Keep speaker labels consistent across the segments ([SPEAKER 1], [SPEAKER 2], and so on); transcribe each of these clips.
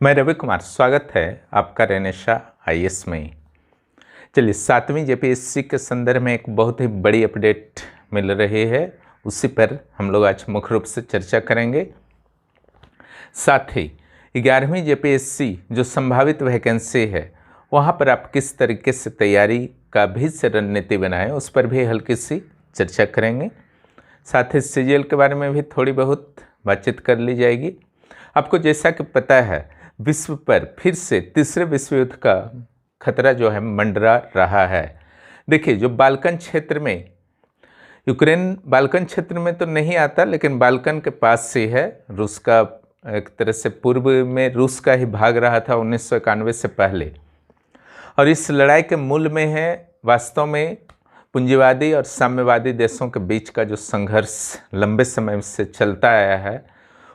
[SPEAKER 1] मैं रवि कुमार, स्वागत है आपका रेनेशा आईएएस में। चलिए, 7वीं जेपीएससी के संदर्भ में एक बहुत ही बड़ी अपडेट मिल रही है, उसी पर हम लोग आज मुख्य रूप से चर्चा करेंगे। साथ ही 11वीं जेपीएससी जो संभावित वैकेंसी है, वहाँ पर आप किस तरीके से तैयारी का भी रणनीति बनाएं, उस पर भी हल्की सी चर्चा करेंगे। साथ ही सीजीएल के बारे में भी थोड़ी बहुत बातचीत कर ली जाएगी। आपको जैसा कि पता है, विश्व पर फिर से तीसरे विश्व युद्ध का खतरा जो है मंडरा रहा है। देखिए, जो बाल्कन क्षेत्र में, यूक्रेन बाल्कन क्षेत्र में तो नहीं आता, लेकिन बाल्कन के पास से है। रूस का एक तरह से पूर्व में रूस का ही भाग रहा था 1991 से पहले। और इस लड़ाई के मूल में है वास्तव में पूंजीवादी और साम्यवादी देशों के बीच का जो संघर्ष लंबे समय से चलता आया है,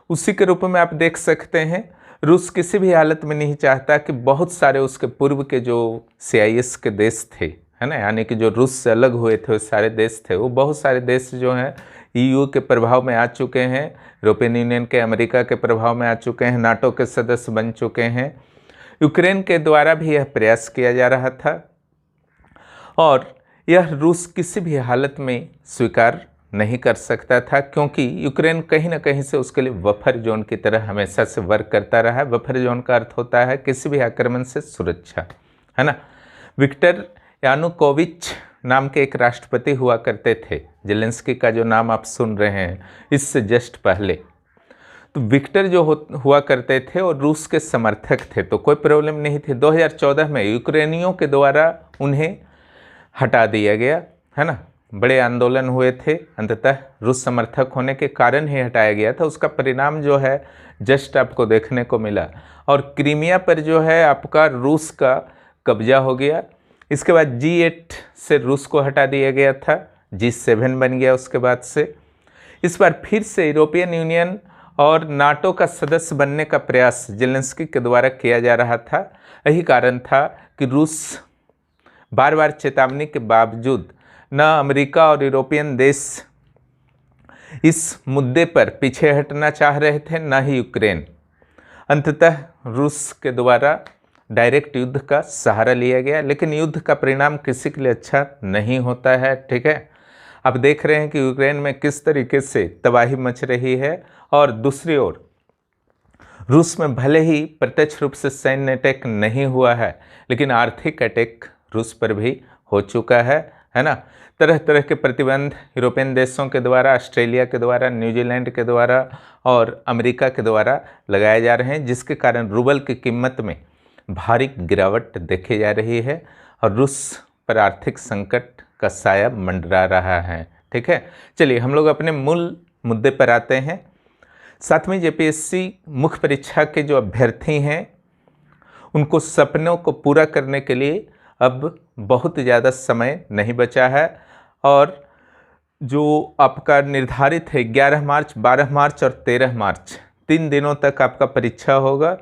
[SPEAKER 1] उसी के रूप में आप देख सकते हैं। रूस किसी भी हालत में नहीं चाहता कि बहुत सारे उसके पूर्व के जो CIS के देश थे, है ना, यानी कि जो रूस से अलग हुए थे वो सारे देश थे, वो बहुत सारे देश जो हैं EU के प्रभाव में आ चुके हैं, यूरोपियन यूनियन के, अमेरिका के प्रभाव में आ चुके हैं, नाटो के सदस्य बन चुके हैं। यूक्रेन के द्वारा भी यह प्रयास किया जा रहा था और यह रूस किसी भी हालत में स्वीकार नहीं कर सकता था, क्योंकि यूक्रेन कहीं ना कहीं से उसके लिए बफर जोन की तरह हमेशा से वर्क करता रहा है। बफर जोन का अर्थ होता है किसी भी आक्रमण से सुरक्षा, है ना। विक्टर यानुकोविच नाम के एक राष्ट्रपति हुआ करते थे, जेलेंस्की का जो नाम आप सुन रहे हैं इससे जस्ट पहले। तो विक्टर जो हुआ करते थे और रूस के समर्थक थे, तो कोई प्रॉब्लम नहीं थी। 2014 में यूक्रेनियों के द्वारा उन्हें हटा दिया गया, है ना। बड़े आंदोलन हुए थे, अंततः रूस समर्थक होने के कारण ही हटाया गया था। उसका परिणाम जो है जस्ट आपको देखने को मिला। और क्रीमिया पर जो है आपका रूस का कब्जा हो गया। इसके बाद G8 से रूस को हटा दिया गया था, G7 बन गया उसके बाद से। इस बार फिर से यूरोपियन यूनियन और नाटो का सदस्य बनने का प्रयास जेलेंस्की के द्वारा किया जा रहा था। यही कारण था कि रूस बार बार चेतावनी के बावजूद न अमेरिका और यूरोपियन देश इस मुद्दे पर पीछे हटना चाह रहे थे, न ही यूक्रेन। अंततः रूस के द्वारा डायरेक्ट युद्ध का सहारा लिया गया, लेकिन युद्ध का परिणाम किसी के लिए अच्छा नहीं होता है, ठीक है। आप देख रहे हैं कि यूक्रेन में किस तरीके से तबाही मच रही है। और दूसरी ओर रूस में भले ही प्रत्यक्ष रूप से सैन्य अटैक नहीं हुआ है, लेकिन आर्थिक अटैक रूस पर भी हो चुका है ना। तरह तरह के प्रतिबंध यूरोपियन देशों के द्वारा, ऑस्ट्रेलिया के द्वारा, न्यूजीलैंड के द्वारा और अमेरिका के द्वारा लगाए जा रहे हैं, जिसके कारण रूबल की कीमत में भारी गिरावट देखी जा रही है और रूस पर आर्थिक संकट का साया मंडरा रहा है, ठीक है। चलिए, हम लोग अपने मूल मुद्दे पर आते हैं। 7वीं जेपीएससी मुख्य परीक्षा के जो अभ्यर्थी हैं, उनको सपनों को पूरा करने के लिए अब बहुत ज़्यादा समय नहीं बचा है। और जो आपका निर्धारित है 11 मार्च, 12 मार्च और 13 मार्च, 3 दिनों तक आपका परीक्षा होगा।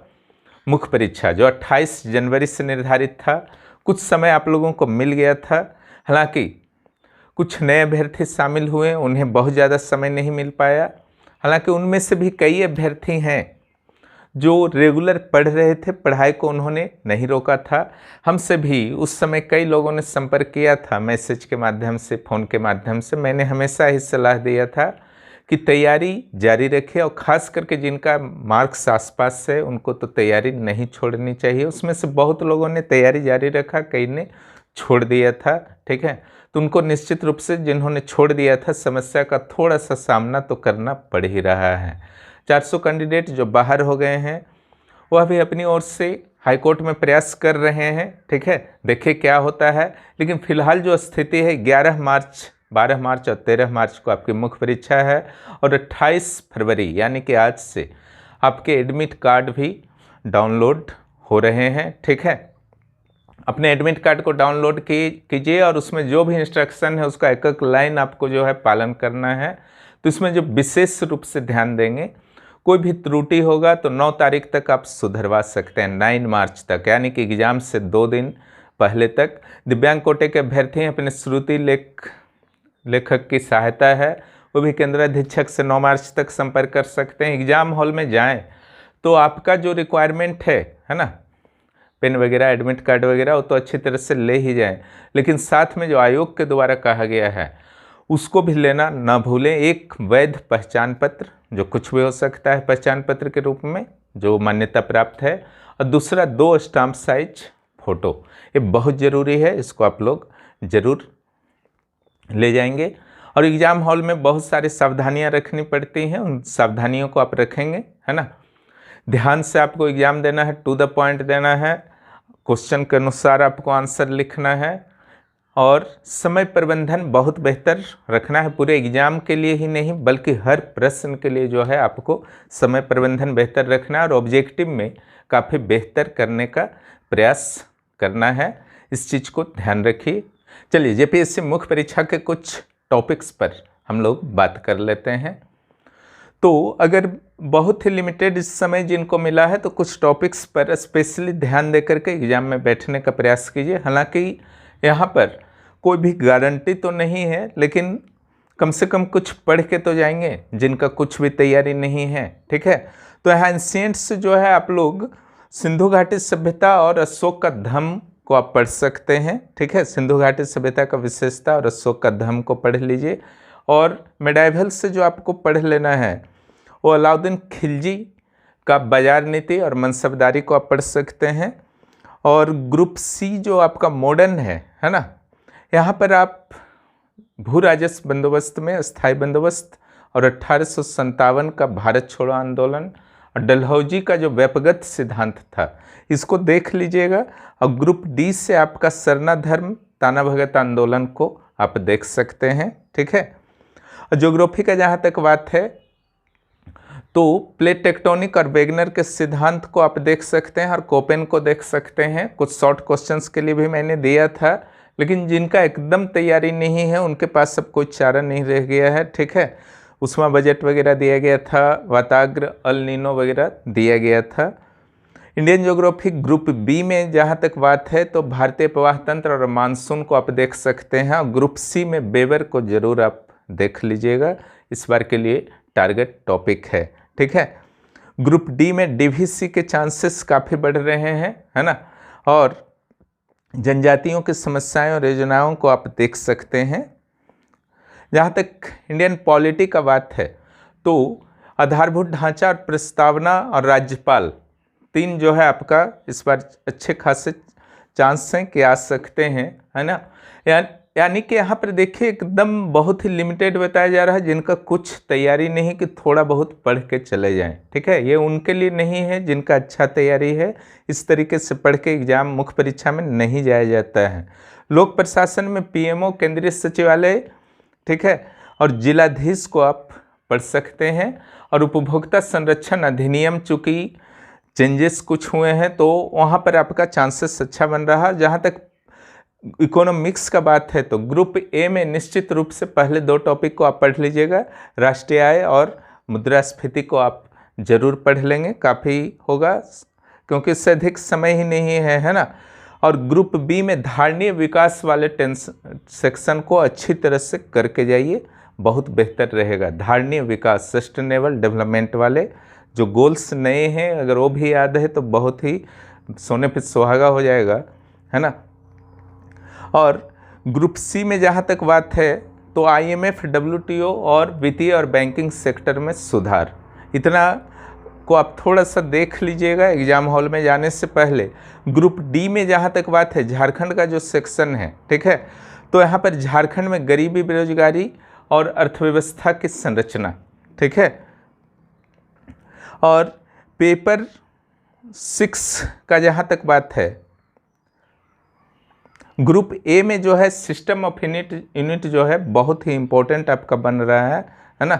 [SPEAKER 1] मुख्य परीक्षा जो 28 जनवरी से निर्धारित था, कुछ समय आप लोगों को मिल गया था। हालांकि कुछ नए अभ्यर्थी शामिल हुए, उन्हें बहुत ज़्यादा समय नहीं मिल पाया। हालांकि उनमें से भी कई अभ्यर्थी हैं जो रेगुलर पढ़ रहे थे, पढ़ाई को उन्होंने नहीं रोका था। हमसे भी उस समय कई लोगों ने संपर्क किया था, मैसेज के माध्यम से, फ़ोन के माध्यम से। मैंने हमेशा ही सलाह दिया था कि तैयारी जारी रखें, और ख़ास करके जिनका मार्क्स आसपास है उनको तो तैयारी नहीं छोड़नी चाहिए। उसमें से बहुत लोगों ने तैयारी जारी रखा, कई ने छोड़ दिया था, ठीक है। तो उनको निश्चित रूप से, जिन्होंने छोड़ दिया था, समस्या का थोड़ा सा सामना तो करना पड़ ही रहा है। 400 कैंडिडेट जो बाहर हो गए हैं, वह भी अपनी ओर से हाईकोर्ट में प्रयास कर रहे हैं, ठीक है। देखिए क्या होता है। लेकिन फिलहाल जो स्थिति है, 11 मार्च, 12 मार्च और 13 मार्च को आपकी मुख्य परीक्षा है। और 28 फरवरी यानी कि आज से आपके एडमिट कार्ड भी डाउनलोड हो रहे हैं, ठीक है। अपने एडमिट कार्ड को डाउनलोड कीजिए और उसमें जो भी इंस्ट्रक्शन है उसका एक एक लाइन आपको जो है पालन करना है। तो इसमें जो विशेष रूप से ध्यान देंगे, कोई भी त्रुटि होगा तो 9 तारीख तक आप सुधरवा सकते हैं, 9 मार्च तक, यानी कि एग्जाम से 2 दिन पहले तक। दिव्यांग कोटे के अभ्यर्थी अपने श्रुति लेखक की सहायता है, वो भी केंद्र अधीक्षक से 9 मार्च तक संपर्क कर सकते हैं। एग्जाम हॉल में जाएं तो आपका जो रिक्वायरमेंट है ना, पेन वगैरह, एडमिट कार्ड वगैरह, वो तो अच्छी तरह से ले ही जाएं, लेकिन साथ में जो आयोग के द्वारा कहा गया है उसको भी लेना ना भूलें। एक वैध पहचान पत्र, जो कुछ भी हो सकता है पहचान पत्र के रूप में, जो मान्यता प्राप्त है, और दूसरा 2 स्टाम्प साइज फोटो, ये बहुत ज़रूरी है, इसको आप लोग ज़रूर ले जाएंगे। और एग्ज़ाम हॉल में बहुत सारी सावधानियां रखनी पड़ती हैं, उन सावधानियों को आप रखेंगे, है ना। ध्यान से आपको एग्ज़ाम देना है, टू द पॉइंट देना है, क्वेश्चन के अनुसार आपको आंसर लिखना है, और समय प्रबंधन बहुत बेहतर रखना है। पूरे एग्ज़ाम के लिए ही नहीं बल्कि हर प्रश्न के लिए जो है आपको समय प्रबंधन बेहतर रखना है, और ऑब्जेक्टिव में काफ़ी बेहतर करने का प्रयास करना है। इस चीज़ को ध्यान रखिए। चलिए जेपीएससी मुख्य परीक्षा के कुछ टॉपिक्स पर हम लोग बात कर लेते हैं। तो अगर बहुत ही लिमिटेड इस समय जिनको मिला है तो कुछ टॉपिक्स पर स्पेशली ध्यान देकर के एग्ज़ाम में बैठने का प्रयास कीजिए। हालांकि यहाँ पर कोई भी गारंटी तो नहीं है, लेकिन कम से कम कुछ पढ़ के तो जाएंगे जिनका कुछ भी तैयारी नहीं है, ठीक है। तो यहाँ एंशिएंट्स जो है आप लोग सिंधु घाटी सभ्यता और अशोक का धम्म को आप पढ़ सकते हैं, ठीक है। सिंधु घाटी सभ्यता का विशेषता और अशोक का धम्म को पढ़ लीजिए। और मेडाइवल से जो आपको पढ़ लेना है वो अलाउद्दीन खिलजी का बाजार नीति और मनसबदारी को आप पढ़ सकते हैं। और ग्रुप सी जो आपका मॉडर्न है ना, यहाँ पर आप भू राजस्व बंदोबस्त में स्थायी बंदोबस्त और 1857 का भारत छोड़ो आंदोलन और डलहौजी का जो व्यपगत सिद्धांत था इसको देख लीजिएगा। और ग्रुप डी से आपका सरना धर्म ताना भगत आंदोलन को आप देख सकते हैं, ठीक है। और ज्योग्राफी का जहाँ तक बात है तो प्लेट टेक्टोनिक और वेगनर के सिद्धांत को आप देख सकते हैं और कोपेन को देख सकते हैं। कुछ शॉर्ट क्वेश्चंस के लिए भी मैंने दिया था, लेकिन जिनका एकदम तैयारी नहीं है उनके पास अब कोई चारा नहीं रह गया है, ठीक है। उसमें बजट वगैरह दिया गया था, वाताग्र, अल नीनो वगैरह दिया गया था। इंडियन ज्योग्राफी ग्रुप बी में जहाँ तक बात है तो भारतीय प्रवाह तंत्र और मानसून को आप देख सकते हैं। और ग्रुप सी में बेवर को जरूर आप देख लीजिएगा, इस बार के लिए टारगेट टॉपिक है, ठीक है। ग्रुप डी में डीवीसी के चांसेस काफ़ी बढ़ रहे हैं, है ना। और जनजातियों की समस्याएं और योजनाओं को आप देख सकते हैं। जहाँ तक इंडियन पॉलिटी का बात है तो आधारभूत ढांचा और प्रस्तावना और राज्यपाल 3 जो है आपका इस बार अच्छे खासे चांस हैं कि आ सकते हैं, है ना। यानी कि यहाँ पर देखिए एकदम बहुत ही लिमिटेड बताया जा रहा है, जिनका कुछ तैयारी नहीं कि थोड़ा बहुत पढ़ के चले जाएं, ठीक है। ये उनके लिए नहीं है जिनका अच्छा तैयारी है। इस तरीके से पढ़ के एग्जाम मुख्य परीक्षा में नहीं जाया जाता है। लोक प्रशासन में पीएमओ, केंद्रीय सचिवालय, ठीक है, और जिलाधीश को आप पढ़ सकते हैं। और उपभोक्ता संरक्षण अधिनियम चूँकि चेंजेस कुछ हुए हैं तो वहाँ पर आपका चांसेस अच्छा बन रहा है। जहाँ तक इकोनॉमिक्स का बात है तो ग्रुप ए में निश्चित रूप से पहले 2 टॉपिक को आप पढ़ लीजिएगा। राष्ट्रीय आय और मुद्रास्फीति को आप जरूर पढ़ लेंगे, काफ़ी होगा क्योंकि इससे अधिक समय ही नहीं है ना। और ग्रुप बी में धारणीय विकास वाले सेक्शन को अच्छी तरह से करके जाइए, बहुत बेहतर रहेगा। धारणीय विकास, सस्टेनेबल डेवलपमेंट वाले जो गोल्स नए हैं अगर वो भी याद है तो बहुत ही सोने पे सुहागा हो जाएगा, है ना। और ग्रुप सी में जहाँ तक बात है तो IMF, WTO और वित्तीय और बैंकिंग सेक्टर में सुधार, इतना को आप थोड़ा सा देख लीजिएगा एग्जाम हॉल में जाने से पहले। ग्रुप डी में जहाँ तक बात है झारखंड का जो सेक्शन है, ठीक है, तो यहाँ पर झारखंड में गरीबी, बेरोजगारी और अर्थव्यवस्था की संरचना, ठीक है। और पेपर 6 का जहाँ तक बात है ग्रुप ए में जो है सिस्टम ऑफ यूनिट जो है बहुत ही इंपॉर्टेंट आपका बन रहा है ना,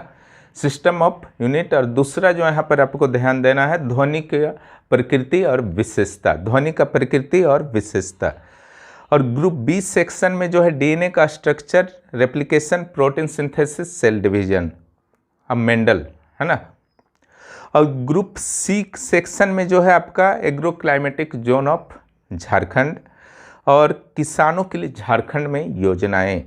[SPEAKER 1] सिस्टम ऑफ यूनिट। और दूसरा जो यहाँ पर आपको ध्यान देना है ध्वनि का प्रकृति और विशेषता, ध्वनि का प्रकृति और विशेषता। और ग्रुप बी सेक्शन में जो है डीएनए का structure, replication, protein synthesis, cell division, अब मेंडल, है ना। और ग्रुप सी सेक्शन में जो है आपका agro climatic zone of Jharkhand और किसानों के लिए झारखंड में योजनाएं।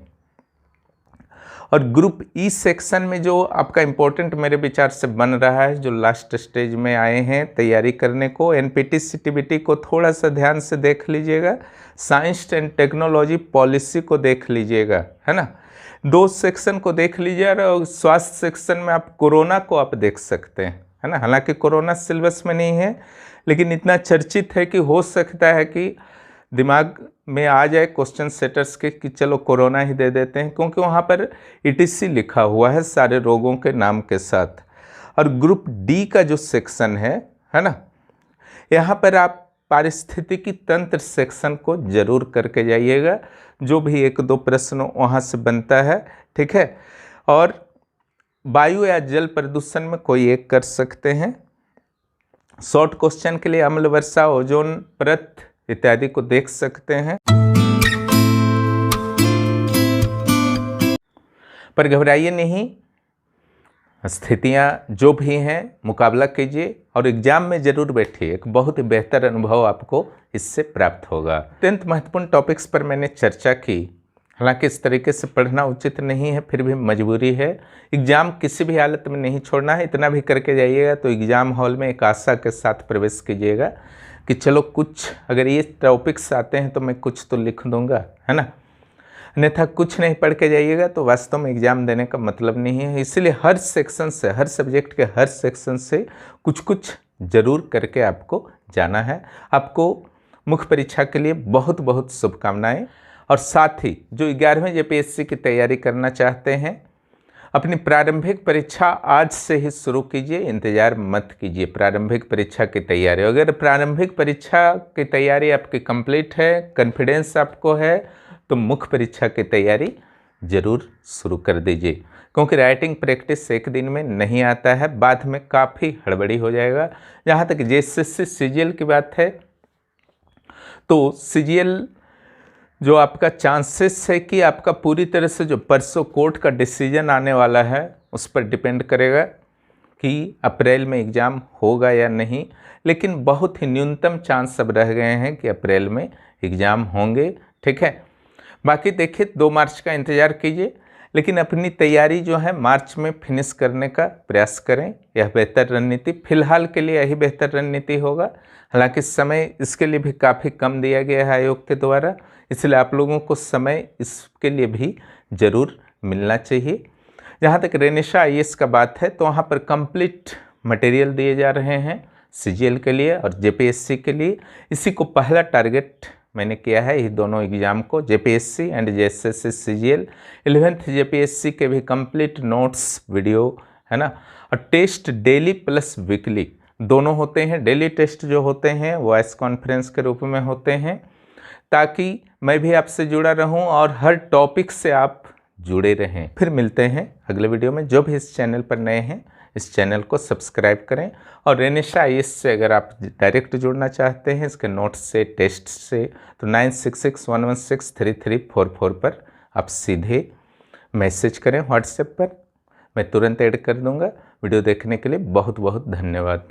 [SPEAKER 1] और ग्रुप ई सेक्शन में जो आपका इम्पोर्टेंट मेरे विचार से बन रहा है, जो लास्ट स्टेज में आए हैं तैयारी करने को, एनपीटी सीटीबीटी को थोड़ा सा ध्यान से देख लीजिएगा, साइंस एंड टेक्नोलॉजी पॉलिसी को देख लीजिएगा, है ना, 2 सेक्शन को देख लीजिए। और स्वास्थ्य सेक्शन में आप कोरोना को आप देख सकते हैं, है ना। हालांकि कोरोना सिलेबस में नहीं है, लेकिन इतना चर्चित है कि हो सकता है कि दिमाग में आ जाए क्वेश्चन सेटर्स के कि चलो कोरोना ही दे देते हैं, क्योंकि वहाँ पर ईटीसी लिखा हुआ है सारे रोगों के नाम के साथ। और ग्रुप डी का जो सेक्शन है ना, यहाँ पर आप पारिस्थितिकी तंत्र सेक्शन को जरूर करके जाइएगा, जो भी 1-2 प्रश्न वहाँ से बनता है, ठीक है। और वायु या जल प्रदूषण में कोई एक कर सकते हैं। शॉर्ट क्वेश्चन के लिए अम्ल वर्षा, ओजोन परत इत्यादि को देख सकते हैं। पर घबराइए नहीं, स्थितियां जो भी हैं मुकाबला कीजिए और एग्जाम में जरूर बैठिए, एक बहुत ही बेहतर अनुभव आपको इससे प्राप्त होगा। अत्यंत महत्वपूर्ण टॉपिक्स पर मैंने चर्चा की, हालांकि इस तरीके से पढ़ना उचित नहीं है, फिर भी मजबूरी है। एग्ज़ाम किसी भी हालत में नहीं छोड़ना है, इतना भी करके जाइएगा तो एग्ज़ाम हॉल में एक आशा के साथ प्रवेश कीजिएगा कि चलो कुछ अगर ये टॉपिक्स आते हैं तो मैं कुछ तो लिख दूंगा, है ना। अन्यथा कुछ नहीं पढ़ के जाइएगा तो वास्तव में एग्ज़ाम देने का मतलब नहीं है। इसलिए हर सेक्शन से, हर सब्जेक्ट के हर सेक्शन से कुछ कुछ ज़रूर करके आपको जाना है। आपको मुख्य परीक्षा के लिए बहुत बहुत शुभकामनाएं। और साथ ही जो 11वें जेपीएससी की तैयारी करना चाहते हैं, अपनी प्रारंभिक परीक्षा आज से ही शुरू कीजिए, इंतज़ार मत कीजिए प्रारंभिक परीक्षा की तैयारी। अगर प्रारंभिक परीक्षा की तैयारी आपकी कंप्लीट है, कॉन्फिडेंस आपको है, तो मुख्य परीक्षा की तैयारी ज़रूर शुरू कर दीजिए, क्योंकि राइटिंग प्रैक्टिस एक दिन में नहीं आता है, बाद में काफ़ी हड़बड़ी हो जाएगा। जहाँ तक जेएसएससी सीजीएल की बात है, तो सीजीएल जो आपका चांसेस है कि आपका पूरी तरह से जो परसों कोर्ट का डिसीजन आने वाला है उस पर डिपेंड करेगा कि अप्रैल में एग्ज़ाम होगा या नहीं, लेकिन बहुत ही न्यूनतम चांस अब रह गए हैं कि अप्रैल में एग्ज़ाम होंगे, ठीक है। बाकी देखिए 2 मार्च का इंतज़ार कीजिए, लेकिन अपनी तैयारी जो है मार्च में फिनिश करने का प्रयास करें, यह बेहतर रणनीति, फिलहाल के लिए यही बेहतर रणनीति होगा। हालांकि समय इसके लिए भी काफ़ी कम दिया गया है आयोग के द्वारा, इसलिए आप लोगों को समय इसके लिए भी ज़रूर मिलना चाहिए। जहाँ तक रेनिशा आईएएस का बात है, तो वहाँ पर कंप्लीट मटेरियल दिए जा रहे हैं सीजीएल के लिए और जेपीएससी के लिए। इसी को पहला टारगेट मैंने किया है, ये दोनों एग्ज़ाम को, JPSC and JSSC CGL. 11th JPSC के भी कंप्लीट नोट्स वीडियो, है ना, और टेस्ट डेली प्लस वीकली दोनों होते हैं। डेली टेस्ट जो होते हैं वॉइस कॉन्फ्रेंस के रूप में होते हैं, ताकि मैं भी आपसे जुड़ा रहूं और हर टॉपिक से आप जुड़े रहें। फिर मिलते हैं अगले वीडियो में। जो भी इस चैनल पर नए हैं, इस चैनल को सब्सक्राइब करें। और रेनिशा आईएएस से अगर आप डायरेक्ट जुड़ना चाहते हैं इसके नोट्स से, टेस्ट से, तो 9661163344 पर आप सीधे मैसेज करें व्हाट्सएप पर, मैं तुरंत ऐड कर दूंगा। वीडियो देखने के लिए बहुत बहुत धन्यवाद।